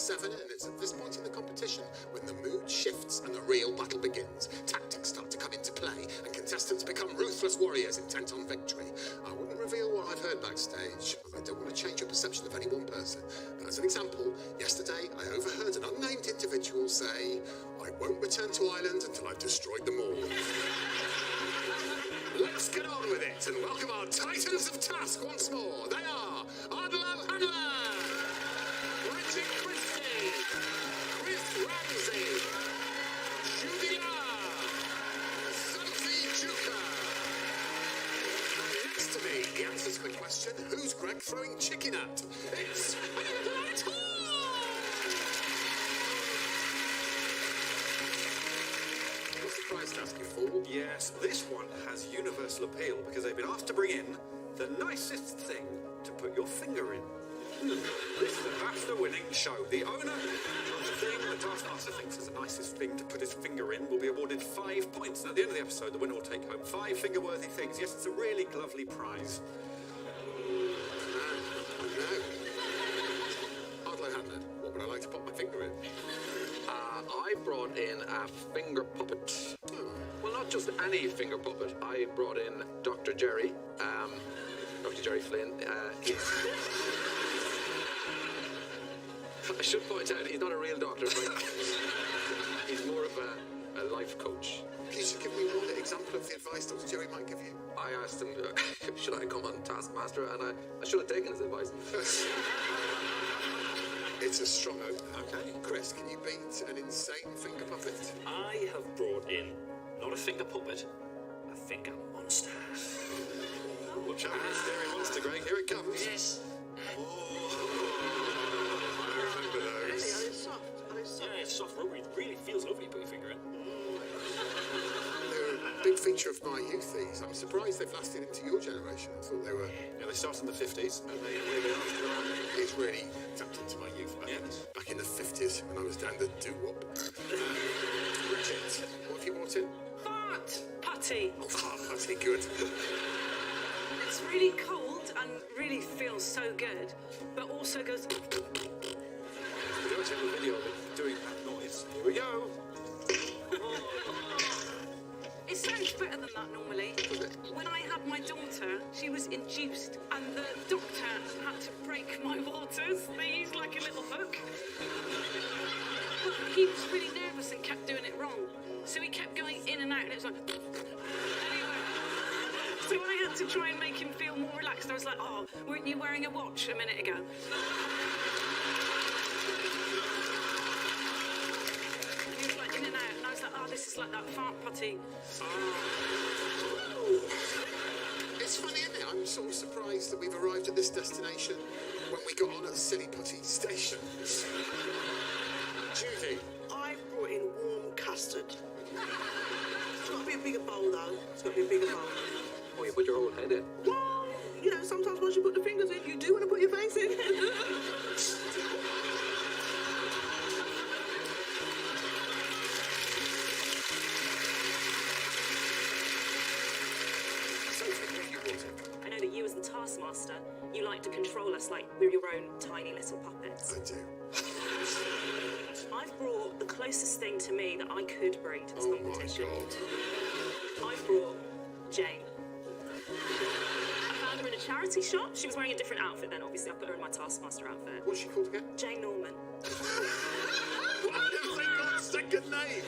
S13E07, and it's at this point in the competition when the mood shifts and the real battle begins. Tactics start to come into play, and contestants become ruthless warriors intent on victory. I wouldn't reveal what I've heard backstage. I don't want to change your perception of any one person. But as an example, yesterday I overheard an unnamed individual say, "I won't return to Ireland until I've destroyed them all." Let's get on with it and welcome our titans of task once more. They are Ardlo Hanlon, Bridget Christie, Chris Ramsey, Julia, Sophie Juka. And next to me, the answer to the question, who's Greg throwing chicken at? It's Prize task, you fool. Yes, this one has universal appeal because they've been asked to bring in the nicest thing to put your finger in. This is a BAFTA-winning show. The owner of the thing the Taskmaster thinks is the nicest thing to put his finger in will be awarded 5 points. And at the end of the episode, the winner will take home 5 finger-worthy things. Yes, it's a really lovely prize. Ardlo Hanlon, what would I like to put my finger in? I brought in a finger puppet. Well, not just any finger puppet. I brought in Dr. Jerry, Dr. Jerry Flynn. I should point out he's not a real doctor, but he's more of a life coach. Can you just give me one example of the advice Dr. Jerry might give you? I asked him, should I come on Taskmaster, and I should have taken his advice. It's a strong oath. Okay. Chris, can you beat an insane finger puppet? I have brought in, not a finger puppet, a finger monster. Watch out, scary monster, Greg. Here it comes. Yes. I remember those. Really? Are they soft? Are they soft? Yeah, it's soft rubbery. It really feels lovely to put your finger in. They're a big feature of my youth, these. I'm surprised they've lasted into your generation. I thought they were... Yeah, they started in the 50s and they really are still around. It's really tapped into my youth back in the 50s when I was down the doo-wop. Bridget, what have you brought in? Fart putty. Oh, fart putty, good. It's really cold and really feels so good, but also goes... We don't have a video of it doing that noise. Here we go. It sounds better than that normally. When I had my daughter, she was induced, and the doctor had to break my waters. They used like a little hook. But he was really nervous and kept doing it wrong. So he kept going in and out, and it was like... Anyway, so I had to try and make him feel more relaxed. I was like, "Oh, weren't you wearing a watch a minute ago?" He was like in and out, and I was like, "Oh, this is like that fart putty." It's funny, isn't it? I'm sort of surprised that we've arrived at this destination when we got on at Silly Putty Station. Judy. I brought in warm custard. It's got to be a bigger bowl, though. It's got to be a bigger bowl. Oh, you put your whole head in. Well, you know, sometimes once you put the fingers in, you do want to put your face in. I know that you as the Taskmaster, you like to control us like we're your own tiny little puppets. I do. I've brought the closest thing to me that I could bring to this competition. Oh, my God. I've brought Jane. I found her in a charity shop. She was wearing a different outfit then, obviously. I put her in my Taskmaster outfit. What's she called again? Jane Norman. Why have they got second names?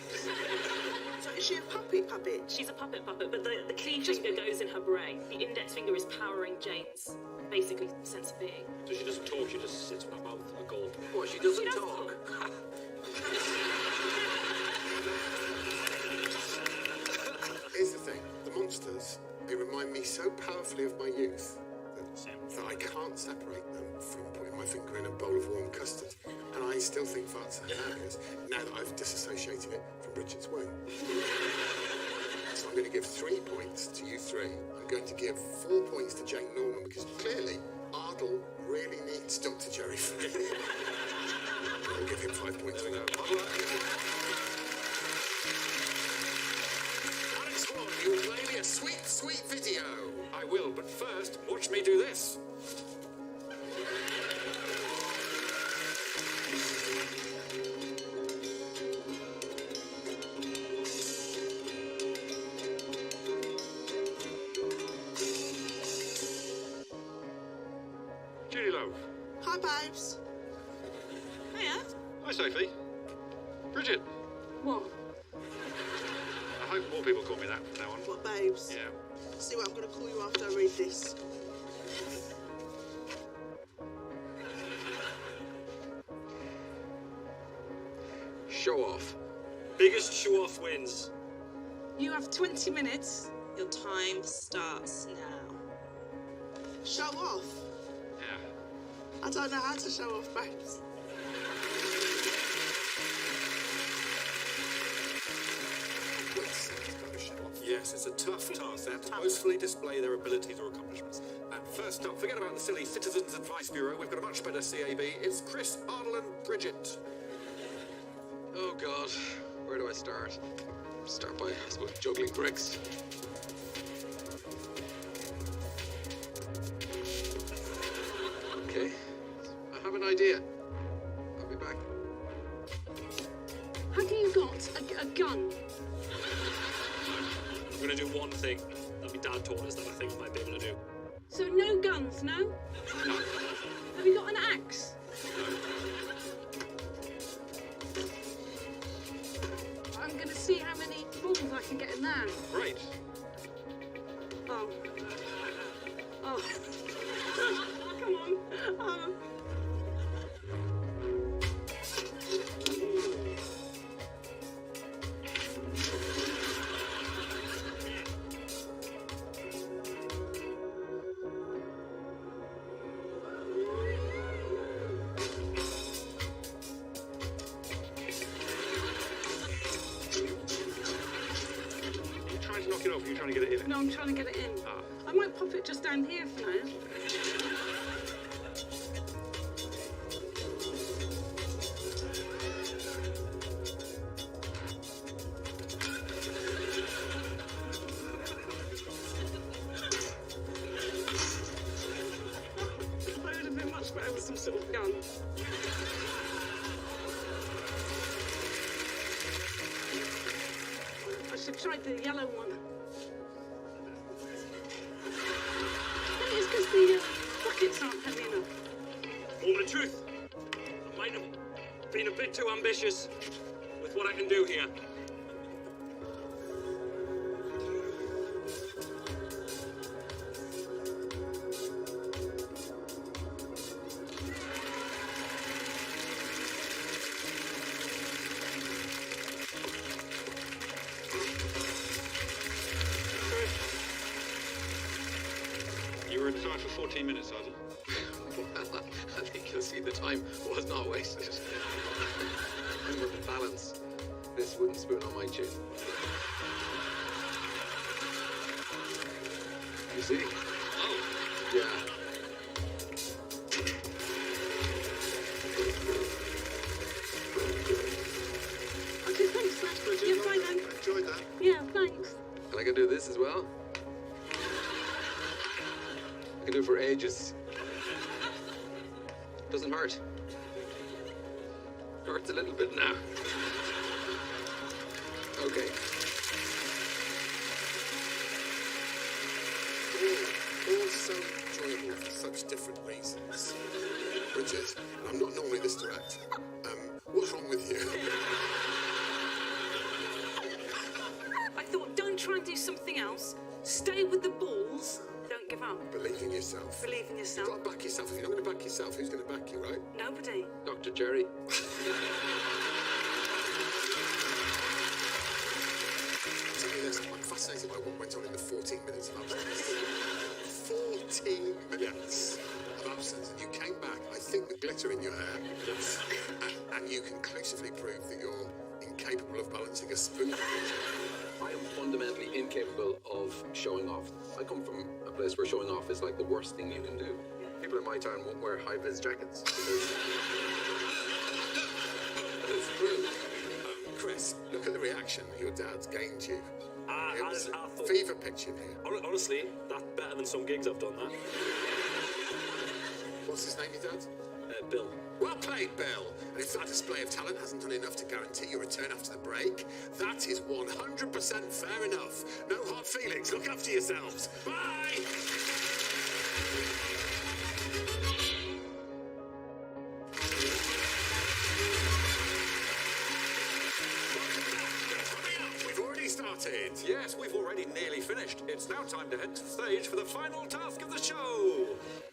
So is she a puppet? She's a puppet, but the key finger goes in her brain. The index finger is powering Jane's, basically, sense of being. So she doesn't talk, she just sits with her mouth and a gold. What, she doesn't She does talk? Here's the thing. The monsters, they remind me so powerfully of my youth that I can't separate them from putting my finger in a bowl of warm custard. And I still think farts are hilarious now that I've disassociated it from Bridget's womb. So I'm going to give 3 points to you three. I'm going to give 4 points to Jane Norman because clearly Ardle really needs Dr. Jerry Flynn. I'll give him 5 points. Alex Swan, you will play me a sweet, sweet video. I will, but first, watch me do this. babes. Hiya. Hi, Sophie. Bridget. What? I hope more people call me that from now on. What, babes? Yeah. See what I'm going to call you after I read this. Show off. Biggest show off wins. You have 20 minutes. Your time starts now. Show off? Yeah. I don't know how to show off, babes. Yes, it's a tough task. They have to boastfully display their abilities or accomplishments. And first up, forget about the silly Citizens Advice Bureau. We've got a much better CAB. It's Chris, Ardle and Bridget. Oh, God. Where do I start? Start by, I suppose, juggling bricks. Okay. I have an idea. I'll be back. Have you got a gun? I'm going to do one thing that my dad taught us that I think I might be able to do. So no guns, no? No. Have you got an axe? I'm going to see how many balls I can get in there. Great. Oh. Oh. Come on. Oh. Knock it off, you're trying to get it in. No, I'm trying to get it in. Ah. I might pop it just down here for now. That would have been much better with some sort of gun. I should try the yellow one. Maybe it's because the buckets aren't heavy enough. Moment of truth. I might have been a bit too ambitious with what I can do here. You were inside for 14 minutes, Ardle. Well, I think you'll see the time was not wasted. And with the balance, this wooden spoon on my chin. You see? Oh. Yeah. Okay, thanks, Matt. Yeah, fine then. I enjoyed that. Yeah, thanks. And I can do this as well. I can do it for ages. Doesn't hurt. Hurts a little bit now. Okay. All so enjoyable for such different reasons. Bridget, I'm not normally this direct. What's wrong with you? I thought, don't try and do something else. Stay with the balls. Don't give up. Believe in yourself. Believe in yourself. You've got to back yourself. If you're not going to back yourself, who's going to back you, right? Nobody. Dr. Jerry. Tell me this, I'm fascinated by what went on in the 14 minutes of absence. 14 minutes of absence, and you came back, I think, with glitter in your hair. Yes. And you conclusively proved that you're incapable of balancing a spoon. I am fundamentally incapable of showing off. I come from a place where showing off is like the worst thing you can do. People in my town won't wear high-vis jackets. It's true. Chris, look at the reaction your dad's gained you. It was I a thought- fever pitch in here. Honestly, that's better than some gigs I've done, that. What's his name, your dad? Bill. Well played, Bill. And if that display of talent hasn't done enough to guarantee your return after the break, that is 100% fair enough. No hard feelings. Look after yourselves. Bye! finished. It's now time to head to the stage for the final task of the show.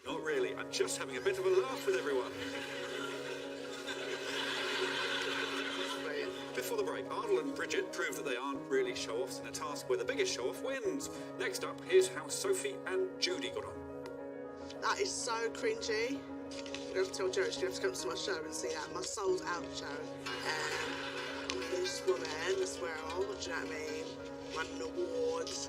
Not really, I'm just having a bit of a laugh with everyone. Before the break, Ardle and Bridget prove that they aren't really show-offs in a task where the biggest show-off wins. Next up, here's how Sophie and Judy got on. That is so cringy. You have to tell Joe, you have to come to my show and see that. My soul's out, Joe. I'm a loose woman as well, do you know what I mean? Running awards.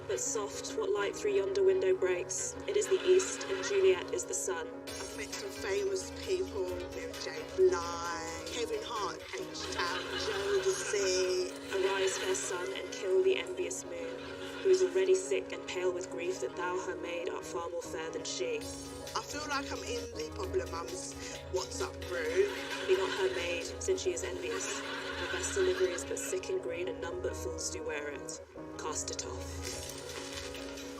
But soft, what light through yonder window breaks? It is the east, and Juliet is the sun. I've met some famous people, Mary J. Blige, Kevin Hart, H-Town, Jodeci. Arise, fair sun, and kill the envious moon, who is already sick and pale with grief that thou, her maid, art far more fair than she. I feel like I'm in the popular mum's What's Up group. Be not her maid, since she is envious. Her best delivery is but sick and green, and none but fools do wear it. Cast it off.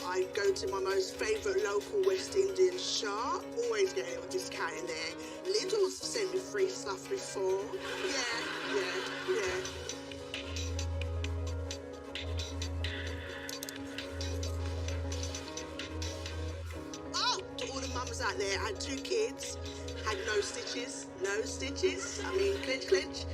I go to my most favourite local West Indian shop, always get a little discount in there. Lidl's sent me free stuff before. Yeah. Oh, to all the mums out there, I had 2 kids, had no stitches. I mean, clinch.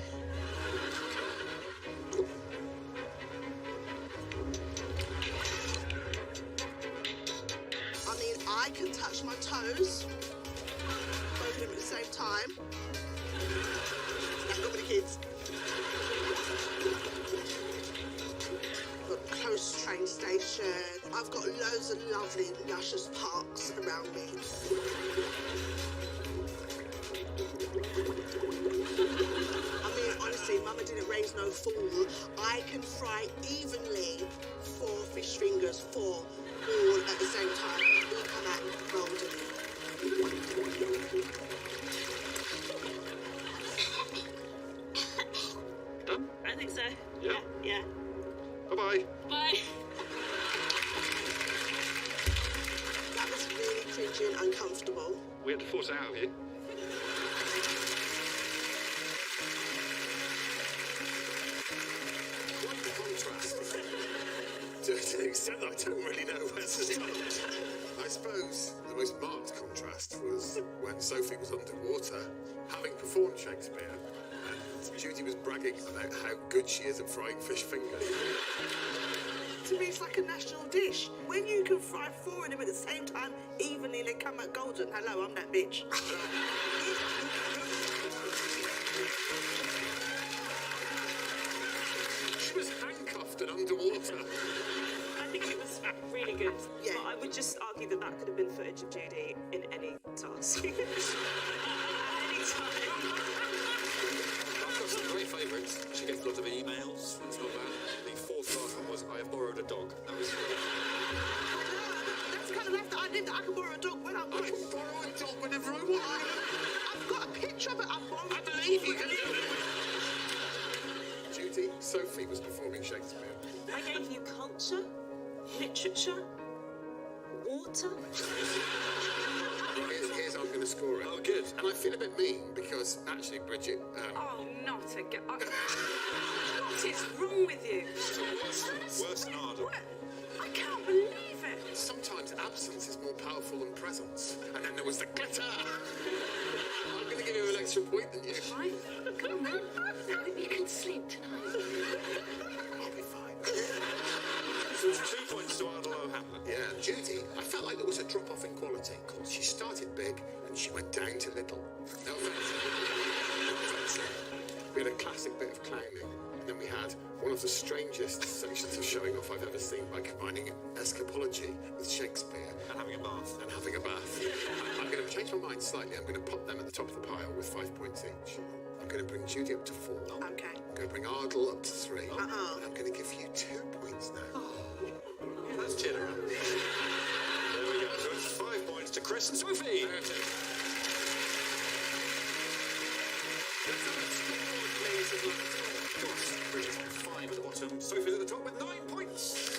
I can touch my toes, both of them at the same time. Not with the kids. I've got a close train station. I've got loads of lovely, luscious parks around me. I mean, honestly, Mama didn't raise no fool. I can fry evenly 4 fish fingers, 4 all at the same time. All come out golden. Done? I think so. Yeah. Yeah. Bye-bye. Bye. That was really cringy and uncomfortable. We had to force it out of you. Quite the contrast. To an extent that I don't really know where to start. I suppose the most marked contrast was when Sophie was underwater, having performed Shakespeare, and Judy was bragging about how good she is at frying fish fingers. To me, it's like a national dish. When you can fry 4 of them at the same time, evenly, and they come out golden. Hello, I'm that bitch. She was handcuffed and underwater. I think it was really good. Yeah. But I would just argue that that could have been footage of Judy in any task. Any time. I've got some great favourites. She gets lots of emails. It's not bad. The 4th last one was I have borrowed a dog. That was... That's kind of left that I did. I can borrow a dog when I I want. can borrow a dog whenever I want. I've got a picture of it. I borrowed. I believe you can do it. Judy, Sophie was performing Shakespeare. I gave you culture, literature, water. Here's how I'm going to score it. Oh, good. And I feel a bit mean because actually, Bridget, Oh, not again. What is wrong with you? Worse than Ardle. What? I can't believe it. sometimes absence is more powerful than presence. And then there was the glitter. I'm going to give you an extra point than you. Fine. Come on then. I hope you can sleep tonight. I'll be fine. So it's 2 points to Ardle O'Hanlon. Yeah, Judy, I felt like there was a drop-off in quality. She started big and she went down to little. No offence. No offence. We had a classic bit of clowning. And then we had one of the strangest sections of showing off I've ever seen by combining escapology with Shakespeare. And having a bath. And having a bath. I'm going to change my mind slightly. I'm going to put them at the top of the pile with 5 points each. I'm going to bring Judy up to 4. Okay. I'm going to bring Ardle up to 3. Uh-uh. And I'm going to give you 2 points now. Yeah, that's generous. There we go. So it's 5 points to Chris and Sophie. There it is. Let's have a score, please, as well. Of course, Bridget's on 5 at the bottom. Sophie's at the top with 9 points.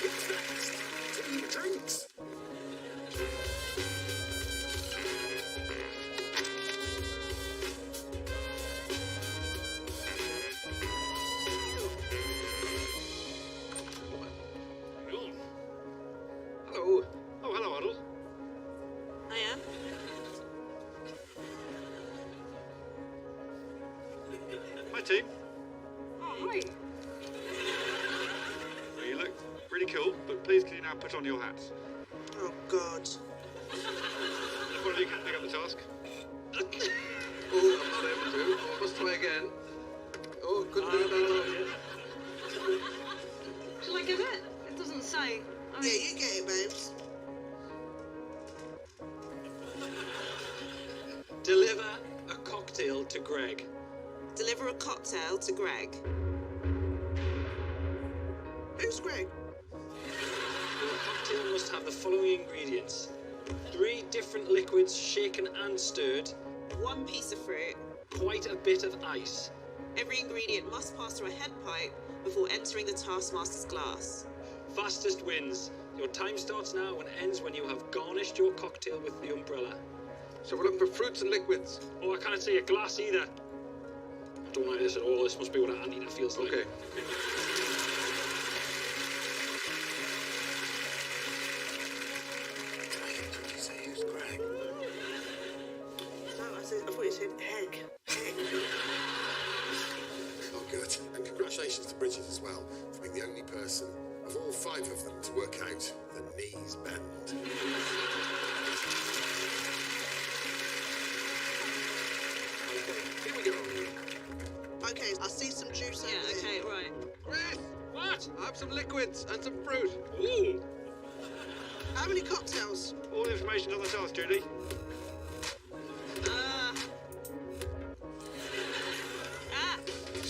What's next? Tea and drinks. right. Well, you look really cool, but please can you now put on your hats? Oh, God. If one of you can pick up the task. Oh, I'm not able to. Oh, I must try again. Oh, couldn't do it. Shall I get it? It doesn't say. Yeah, you get it, babes. Deliver a cocktail to Greg. Deliver a cocktail to Greg. Who's Greg? Your cocktail must have the following ingredients: 3 different liquids shaken and stirred, 1 piece of fruit. quite a bit of ice. Every ingredient must pass through a head pipe before entering the Taskmaster's glass. Fastest wins. Your time starts now and ends when you have garnished your cocktail with the umbrella. So we're looking for fruits and liquids. Oh, I can't see a glass either. I don't like this at all. This must be what Anita feels like. Okay. Did you say who's Greg? No, I thought you said egg. Oh, good. And congratulations to Bridget as well for being the only person of all 5 of them to work out the knees bend. Here we go. Okay, I see some juice over Yeah, there. okay, right. Chris, What? I have some liquids and some fruit. Ooh. How many cocktails? All the information's on the task, Judy.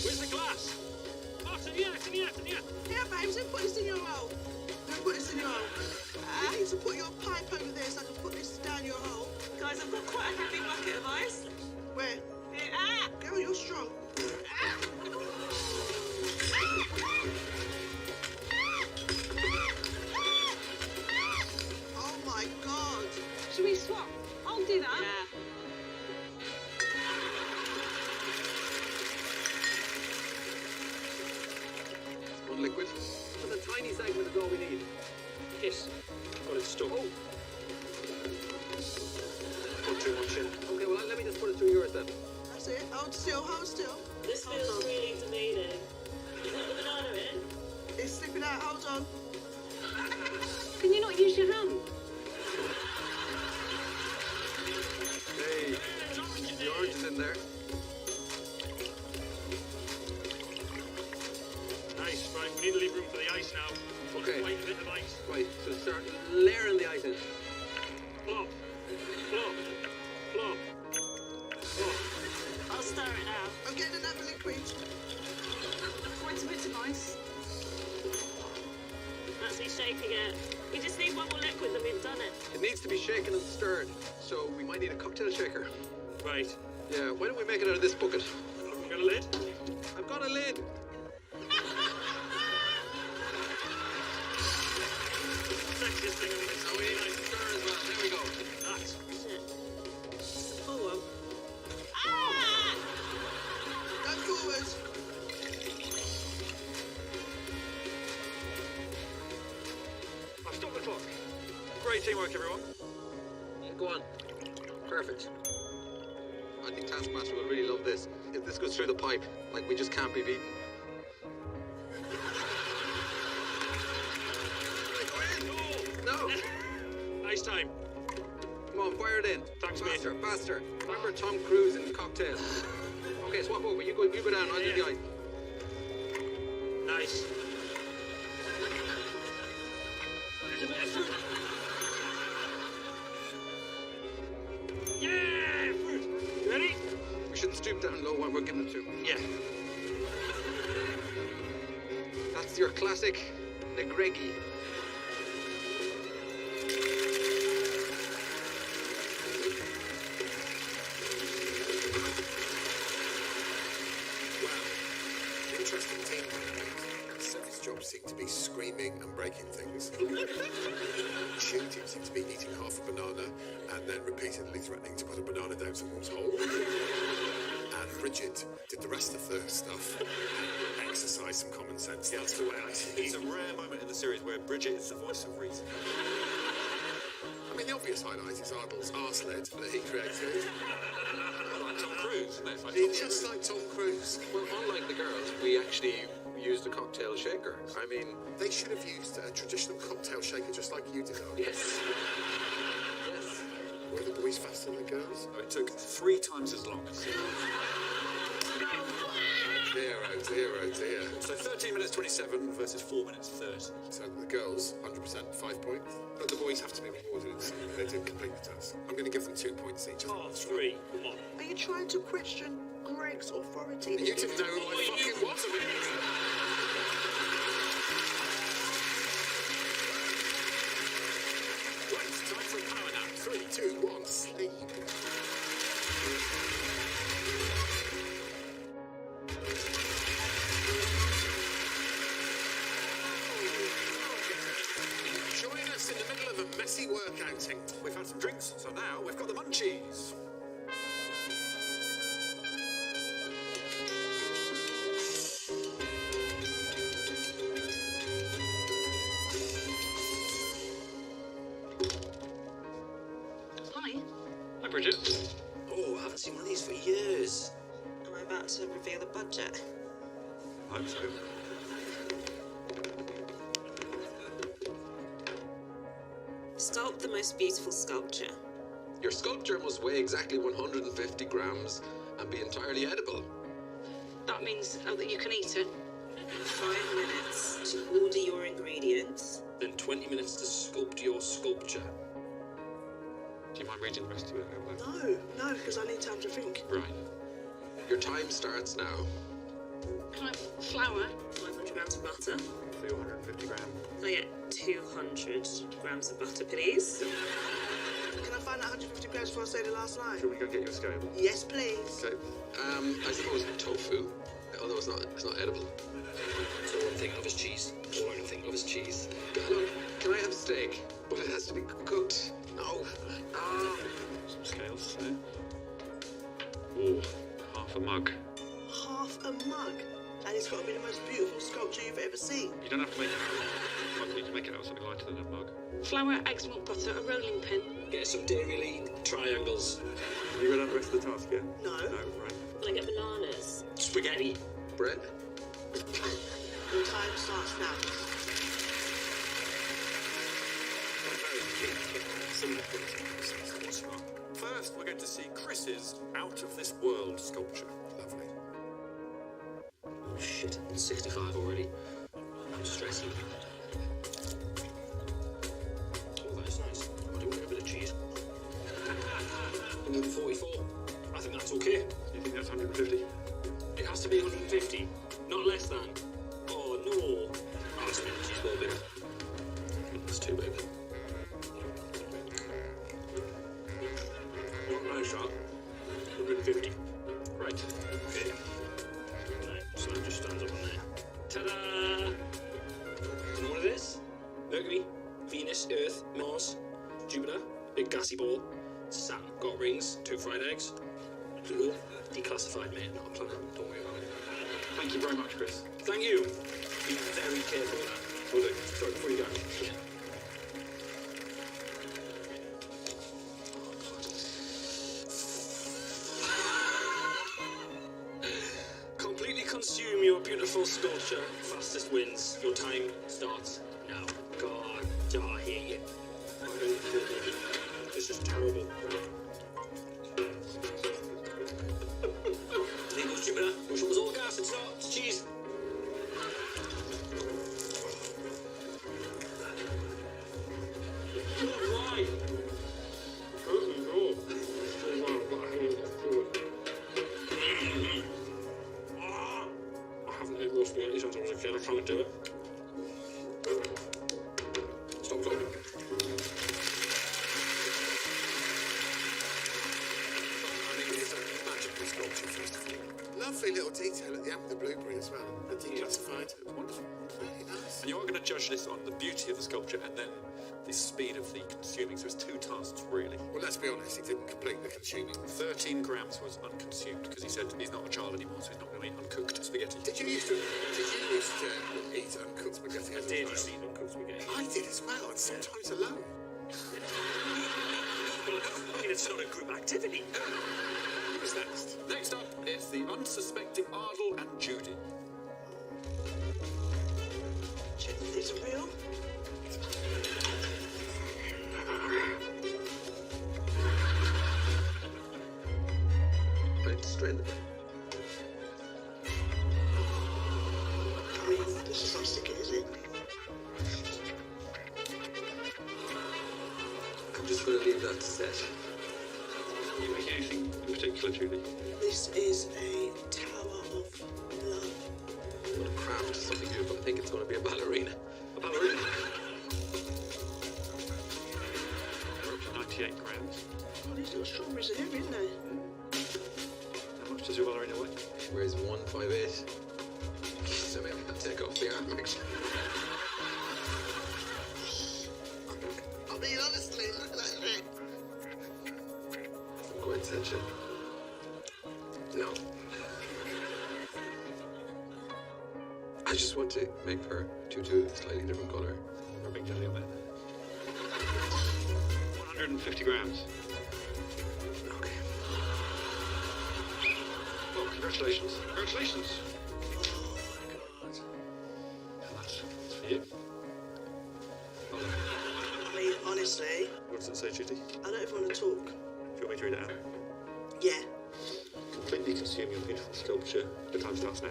Where's the glass? Oh, it's in here, it's in here, it's in here. Here, babes, who put this in your roll? Who put this in your roll? I need to put your pipe over there so I can put this down your hole. Guys, I've got quite a heavy bucket of ice. Where? Here. Girl, you're strong. Oh my God. Should we swap? I'll do that. Yeah. One liquid. And a tiny segment is all we need. Yes. Got it stuck. Oh. Put too much in. Okay, well, let me just put it through yours then. That's it. Hold still, hold still. This Hold feels on. really demeaning. You put the banana in? It's slipping out. Hold on. Can you not use your hand? Hey, the orange is in there. Nice, right. We need to leave room for the ice now. Okay. Quite a bit of ice. Right, so start layering the ice in. Plop. Plop. Plop. Plop. I'll stir it now. I'm getting another liquid. Quite a bit of ice. That's me shaking it. We just need 1 more liquid and we've done it. It needs to be shaken and stirred, so we might need a cocktail shaker. Right. Yeah, why don't we make it out of this bucket? Got a lid? I've got a lid. Sexiest thing on this. Oh, we need a stir as well. There we go. That's It's a full one. Go forward. I've stopped the clock. Great teamwork, everyone. Yeah, go on. Perfect. I think Taskmaster will really love this. If this goes through the pipe, like, we just can't be beaten. No! ice time. Come on, fire it in. Thanks, mate. faster, faster. Remember Tom Cruise in Cocktail. Okay, swap over. You go down. I'll do the ice. Nice. Yeah! Fruit. You ready? We shouldn't stoop down low when we're giving it to. Yeah. That's your classic Negregi. Interesting team dynamic. Sophie's job seemed to be screaming and breaking things. Shooting seemed to be eating half a banana and then repeatedly threatening to put a banana down someone's hole. And Bridget did the rest of the stuff. Exercise some common sense. That's the way I see It's it. a rare moment in the series where Bridget is the voice of reason. I mean, the obvious highlight is Ardle's arse lid that he created. Like Tom Cruise, isn't it? It's like He's Tom just Cruise. like Tom Cruise. Well, unlike the girls, we actually used a cocktail shaker. I mean... They should have used a traditional cocktail shaker just like you did. Yes. Yes. Were the boys faster than the girls? Oh, it took 3 times as long. Dear, oh dear, oh dear. So 13 minutes 27 versus 4 minutes 30. So the girls, 100%, 5 points. But the boys have to be rewarded, so they did complete the task. I'm going to give them 2 points each. Oh, 3. Come on. Are you trying to question Greg's authority? You didn't know who I fucking was a minute ago. Right, time for a power nap. 3, 2, 1, sleep. Join us in the middle of a messy workouting. We've had some drinks, so now we've got the munchies. Hi. Hi, Bridget. Oh, I haven't seen one of these for years. Am I about to reveal the budget? I hope so. Sculpt the most beautiful sculpture. Your sculpture must weigh exactly 150 grams and be entirely edible. That means that you can eat it. 5 minutes to order your ingredients. Then 20 minutes to sculpt your sculpture. Do you mind reading the rest of it? No, because I need time to think. Right. Your time starts now. Can I have flour? 500 grams of butter. 350 grams. Can I get 200 grams of butter, please? Can I find out 150 grams before I say the last line? Shall we go get your scale? Yes, please. Okay. I suppose tofu, although it's not edible. So all I think of is cheese. All I can think of is cheese. Look, can I have steak? But it has to be cooked. No. Some scales, so. Ooh, half a mug. Half a mug. And it's got to be the most beautiful sculpture you've ever seen. You don't have to make it out of a mug, you can make it out of something lighter than a mug. Flour, eggs, milk, butter, a rolling pin. Get some Dairy Lean triangles. You read out the rest of the task, yeah? No. No, right. Can I get bananas? Spaghetti. Bread? Your time starts now. First, we're going to see Chris's out-of-this-world sculpture. Lovely. Oh shit, I'm 65 already. I'm stressing. Oh, that is nice. I do want a bit of cheese. 144. I think that's okay. You think that's 150? It has to be 150, not less than. Oh no. Oh, that's a bit of cheese, well big. It's too big. Not nice shot. 150. Right. Okay. Right, so that just stands up on there. Ta-da! Do you know what it is? Mercury, Venus, Earth, Mars, Jupiter, big gassy ball, Saturn. Got rings, 2 fried eggs. Pluto, declassified, mate, not a planet. Don't worry about it. Thank you very much, Chris. Thank you. Be very careful. Will do. Sorry, before you go. Completely consume your beautiful sculpture. Fastest wins. Your time starts now. God, I hear you. This is terrible. There goes Jupiter. Wish it was all gas. It's not. It's cheese. Why? I haven't had roast spaghetti since I was a kid. I can't do it. Stop talking. It's a magical sculpture, first of all. Lovely little detail at the end with the blueberry as well. The declassified. Wonderful. Really nice. And you are going to judge this on the beauty of the sculpture and then the speed of the consuming. So it's 2 tasks, really. Well, let's be honest, he didn't complete the consuming. 13 grams was unconsumed because he said he's not a child anymore, so he's not going to eat uncooked spaghetti. Did you used to eat uncooked spaghetti as a Did you child? see uncooked spaghetti? I did as well, and sometimes alone. I mean, it's not a group activity. Who's next? Next up is the unsuspecting Ardle and Judy. This is not sticking, is it? I'm just going to leave that set. Are you making anything in particular, Julie? This is a tower of love. I'm going to craft something beautiful. I think it's going to be a ballerina. A ballerina. 98 grams. Oh, these little strawberries are heavy, aren't they? How much does your ballerina weigh? She weighs 158. So maybe I'll take off the arm. I mean, honestly, look at that shit. I'm quite sensitive. No. I just want to make her tutu a slightly different colour. Or a big jelly on it. 150 grams. Okay. Well, congratulations. Congratulations. And that's for you. I mean, honestly, What does it say, Judy? I don't even want to talk. Do you want me to read it out? Yeah. Completely consume your beautiful sculpture. The time starts now.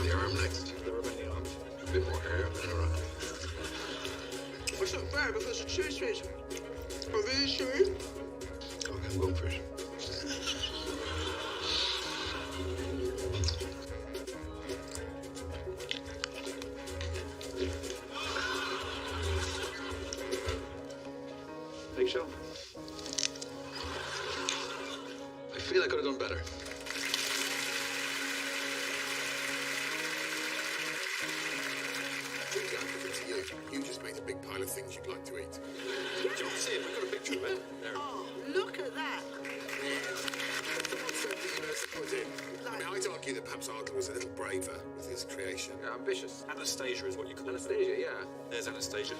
The arm next. The remaining arms. A bit more hair and around. It's not fair because the chewy sweets are really chewy. Okay, I'm going for it. Big shell. I feel I could have done better. Georgie, I'm giving it to you. You just made a big pile of things you'd like to eat. Do you want to see it? We've got a picture of it. There. Oh, look at that. The monster of the universe pudding. I mean, I'd argue that perhaps Ardler was a little braver with his creation. Yeah, ambitious. Anastasia is what you call it. Anastasia, yeah. There's Anastasia.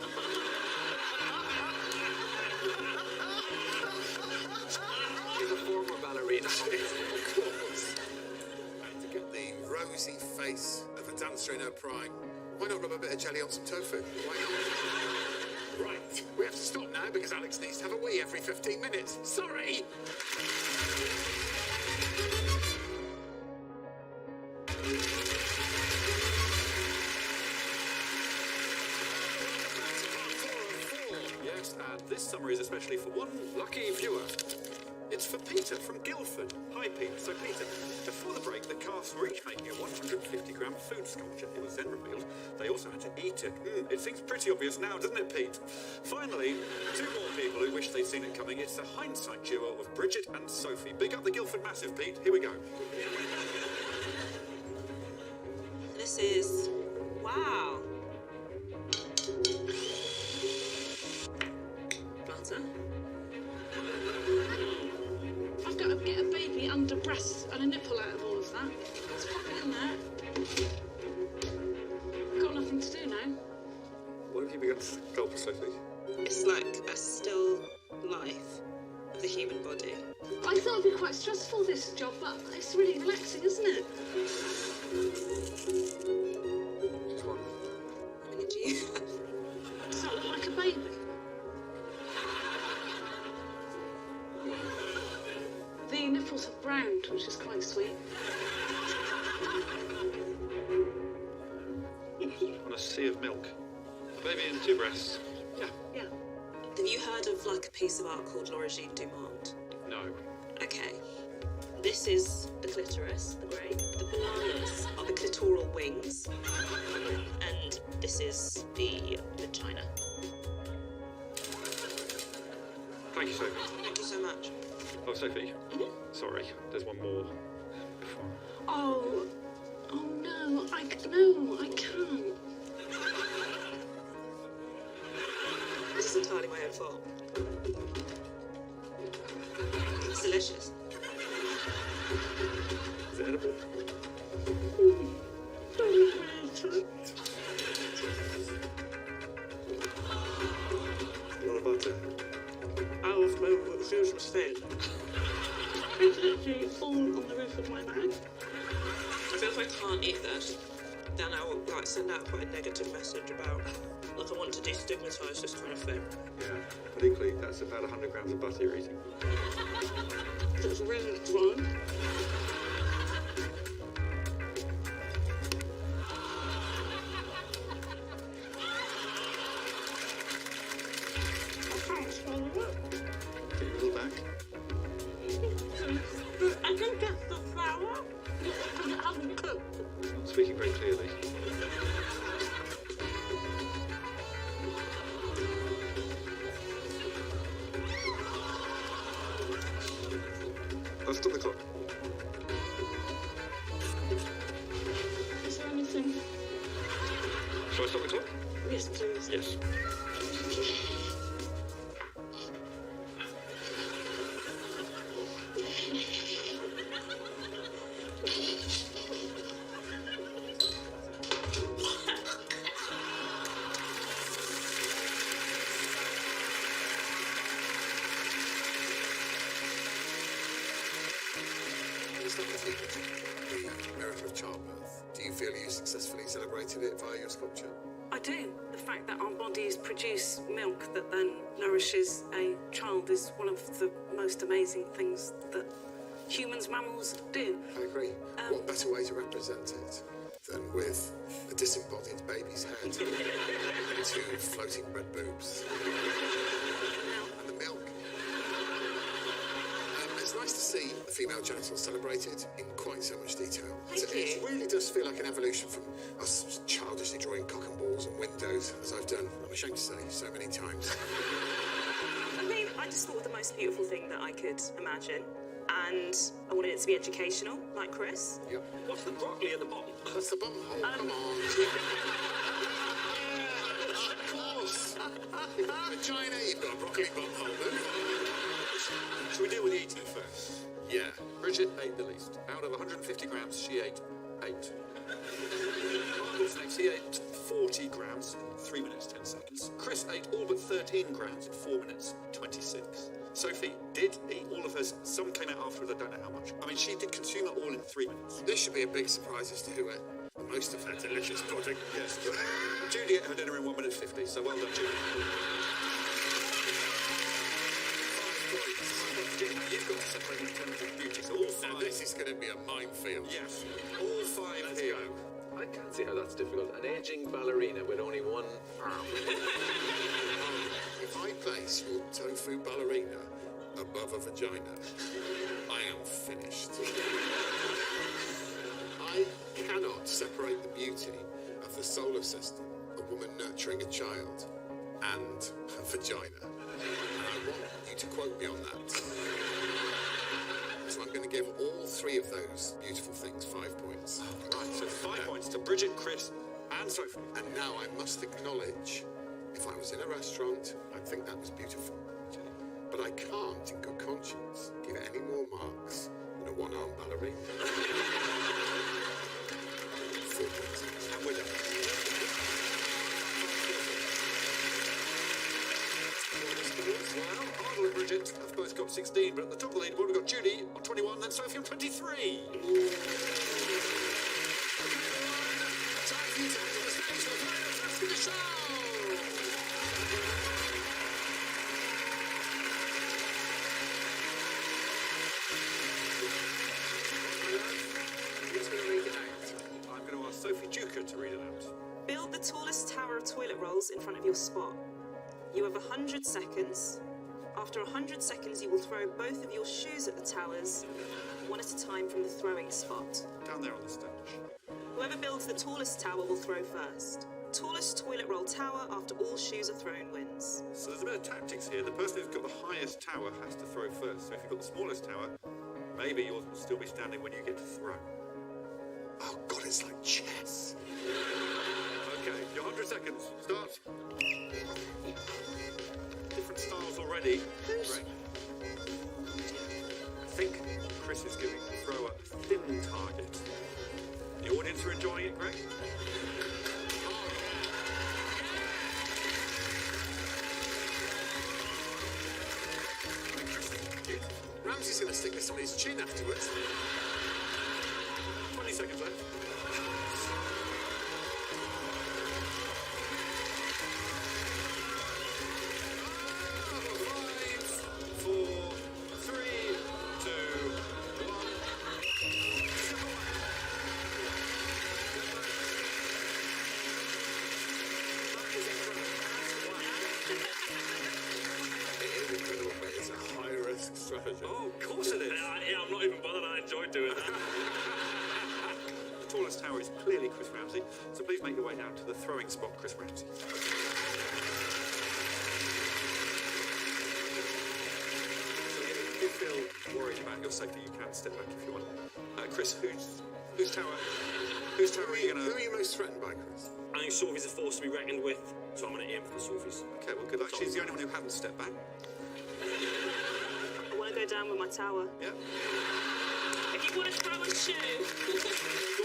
She's a former ballerina. Of course. And to get the rosy face of a dancer in her prime, why not rub a bit of jelly on some tofu? Why not? Right, we have to stop now because Alex needs to have a wee every 15 minutes. Sorry! Yes, and this summary is especially for one lucky viewer. It's for Peter from Guildford. Hi, Pete. So, Peter, before the break, the cast were each making a 150-gram food sculpture. It was then revealed they also had to eat it. It seems pretty obvious now, doesn't it, Pete? Finally, two more people who wish they'd seen it coming. It's the hindsight duo of Bridget and Sophie. Big up the Guildford Massive, Pete. Here we go. This is. Wow. Butter. I've got to get a baby under breast and a nipple out of all of that. Let's pop it in there. Got nothing to do now. What have you begun to sculpt, Sophie? It's like a still life of the human body. I thought it'd be quite stressful, this job, but it's really relaxing, isn't it? Just one. How many do you have? Does that look like a baby? The nipples have browned, which is quite sweet. On a sea of milk. A baby and two breasts. Yeah. Yeah. Have you heard of like a piece of art called L'Origine du Monde? No. Okay. This is the clitoris, the grape. The bananas are the clitoral wings. And this is the vagina. Thank you, Sophie. Thank you so much. Oh, Sophie. Sorry, there's one more. Oh no, I can't. This is entirely my own fault. It's delicious. Is it edible? A lot of butter. I was moving with the usual state. It's literally all on the roof of my mouth. I feel if I can't eat this, then I will like send out quite a negative message about like I want to destigmatise this kind of thing. Yeah, but equally, that's about 100 grams of butter you're eating. It's really dry. I can't swallow it. Get your little back. I can get the flour, and it hasn't cooked. Speaking very clearly. Let's stop the clock. Is there anything? Shall I stop the clock? Yes, please. Yes. The miracle of childbirth. Do you feel you successfully celebrated it via your sculpture? I do. The fact that our bodies produce milk that then nourishes a child is one of the most amazing things that humans, mammals do. I agree. What better way to represent it than with a disembodied baby's head and two floating red boobs and the milk? It's nice to see the female genitals celebrated in quite so much detail. It really does feel like an evolution from us childishly drawing cock and balls and windows, as I've done, I'm ashamed to say, so many times. I mean, I just thought of the most beautiful thing that I could imagine. And I wanted it to be educational, like Chris. Yep. What's the broccoli at the bottom? That's the bum hole, come on. Of course. Vagina, you've got a broccoli bum hole, Shall we deal with the eating first? yeah. Bridget ate the least. Out of 150 grams, she ate 8. Margaret's next, he ate 40 grams in 3 minutes, 10 seconds. Chris ate all but 13 grams in 4 minutes, 26. Sophie did eat all of hers. Some came out afterwards, I don't know how much. I mean, she did consume it all in 3 minutes. This should be a big surprise as to who ate the most of that delicious pudding. Yes. Judy ate her dinner in 1 minute 50, so well done, Judy. You've got to separate in terms of beauty, so all Now 5. this is going to be a minefield. Yes, all 5 here. I can't see how that's difficult. An aging ballerina with only one arm. If I place your tofu ballerina above a vagina, I am finished. I cannot separate the beauty of the solar system, a woman nurturing a child, and a vagina. And I want you to quote me on that. So I'm going to give all 3 of those beautiful things 5 points. Right, so 5 points to Bridget, Chris, and Sophie. And now I must acknowledge, if I was in a restaurant, I'd think that was beautiful. But I can't, in good conscience, give it any more marks than a one-armed ballerina. 4 points. And we're done. Well, Ardle and Bridget have both got 16, but at the top of the leaderboard we've got Judy on 21, then Sophie on 23. Time for you to enter the stage for the final task of the show! Who's going to read it out? I'm going to ask Sophie Duker to read it out. Build the tallest tower of toilet rolls in front of your spot. You have 100 seconds. After 100 seconds, you will throw both of your shoes at the towers, one at a time from the throwing spot. Down there on the stage. Whoever builds the tallest tower will throw first. Tallest toilet roll tower after all shoes are thrown wins. So there's a bit of tactics here. The person who's got the highest tower has to throw first. So if you've got the smallest tower, maybe yours will still be standing when you get to throw. Oh, God, it's like chess. Okay, your 100 seconds. Start. Different styles already. Great. I think Chris is giving the thrower a thin target. The audience are enjoying it, Greg? Ramsey's going to stick this on his chin afterwards. 20 seconds left. Oh, of course it is. Yeah, I'm not even bothered. I enjoyed doing that. The tallest tower is clearly Chris Ramsey, so please make your way down to the throwing spot, Chris Ramsey. So if you feel worried about your safety, you can step back if you want. Chris, whose tower are you going to... Who are you most threatened by, Chris? I think Sophie's a force to be reckoned with, so I'm going to aim for Sophie's. Okay, well, good luck. She's the only one who hasn't stepped back. I want to go down with my tower. Yeah. If you want to throw a shoe,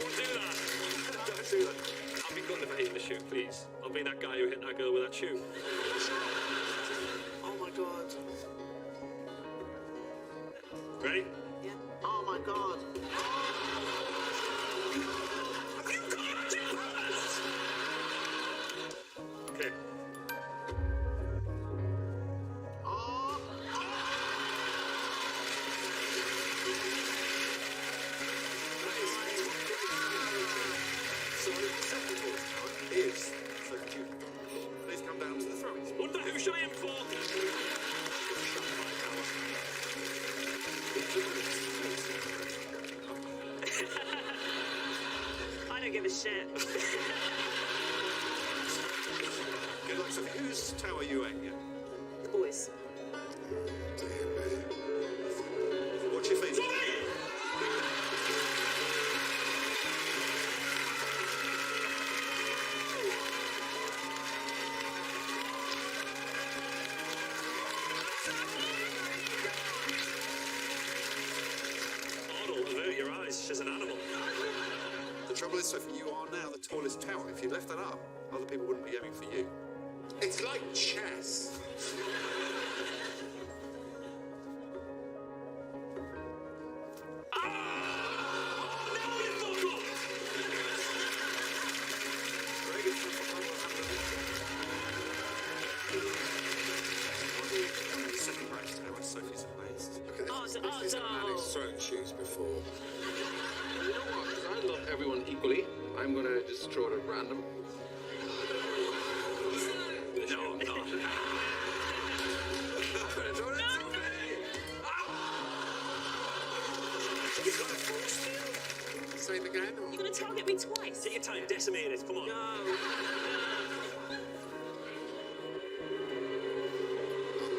Don't do that. Don't do that. I'll be gutted if I hit the shoe, please. I'll be that guy who hit that girl with that shoe. Oh my god. Ready? Yeah. Oh my god. Okay. So the second tallest tower is Sophie Tudor. Please come down to the throwing spot. Wonder who should I aim for? I don't give a shit. Good luck, Sophie. Whose tower are you aiming at? The boys. Watch your feet. Arnold, avert your eyes. She's an animal. The trouble is, Sophie, you are now the tallest tower. If you left that up, other people wouldn't be aiming for you. It's like chess. Greg is from the second range tower. Sophie's amazed. Look at this man who's thrown shoes before. You know what? 'Cause I love everyone equally. I'm going to just throw it at random. No, I'm not. Say it again. Or... you're going to target me twice. Take your time, decimate it. Come on.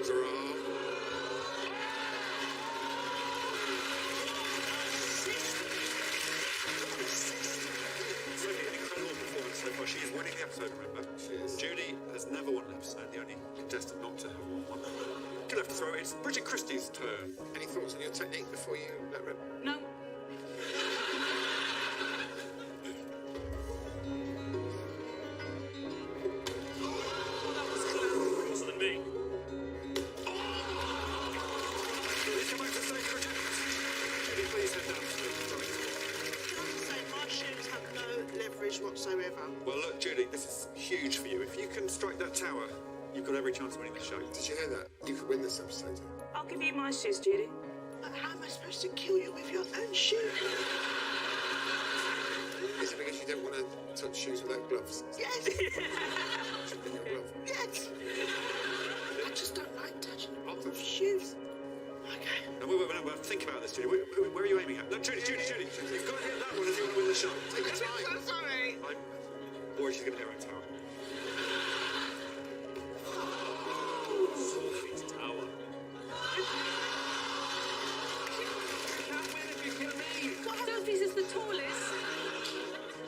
Hurrah. Sophie, an incredible performance so far. She is winning the episode, remember? She is. Judy has never won an episode, the only contestant not to have won one. Good enough to throw. It's Bridget Christie's turn. Any thoughts on your technique before you let rip? No. Closer than me. Please come back to stage, Bridget. Judy, please head down to the throwing spot. Can I just say, my shoes have no leverage whatsoever. Well, look, Judy, this is huge for you. If you can strike that tower, you've got every chance of winning the show. Did you hear that? You could win this episode. I'll give you my shoes, Judy. But how am I supposed to kill you with your own shoe? Is it because you don't want to touch shoes without gloves? Yes. In your glove. Yes. I just don't like touching the bottom of shoes. Okay. No, wait, think about this, Judy. Where are you aiming at? No, Judy, you've got to hit that one if you want to win the show. Take your I'm so time. sorry. I'm worried she's going to hit her own tower. Sophie's tower. Sophie's is the tallest.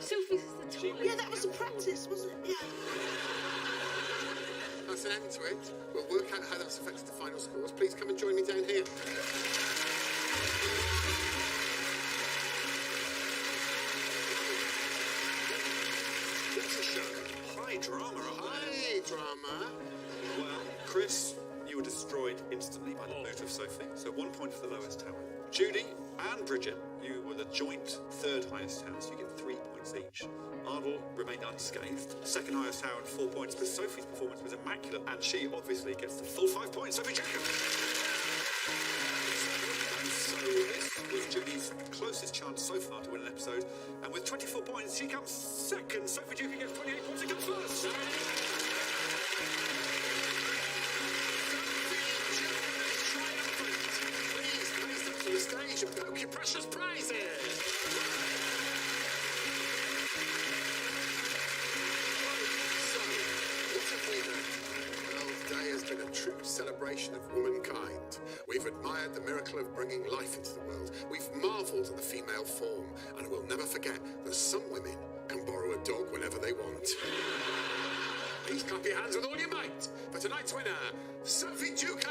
Sophie's is the tallest. Yeah, that was a practice, wasn't it? Yeah. That's an end to it. We'll work out how that's affected the final scores. Please come and join me down here. That's a show. High drama, Hi, drama. Well, Chris, you were destroyed instantly by the boot of Sophie, so 1 point for the lowest tower. Judy and Bridget, you were the joint third highest tower, so you get 3 points each. Ardle remained unscathed, second highest tower and 4 points, but Sophie's performance was immaculate, and she obviously gets the full 5 points. Sophie Jacob! And so this was Judy's closest chance so far to win an episode, and with 24 points, she comes second. Sophie Duke gets 28 points and comes first. Please You should poke your precious prizes. So, what have we done? Well, today has been a true celebration of womankind. We've admired the miracle of bringing life into the world. We've marvelled at the female form, and we'll never forget that some women can borrow a dog whenever they want. Please clap your hands with all your might for tonight's winner, Sophie Duca!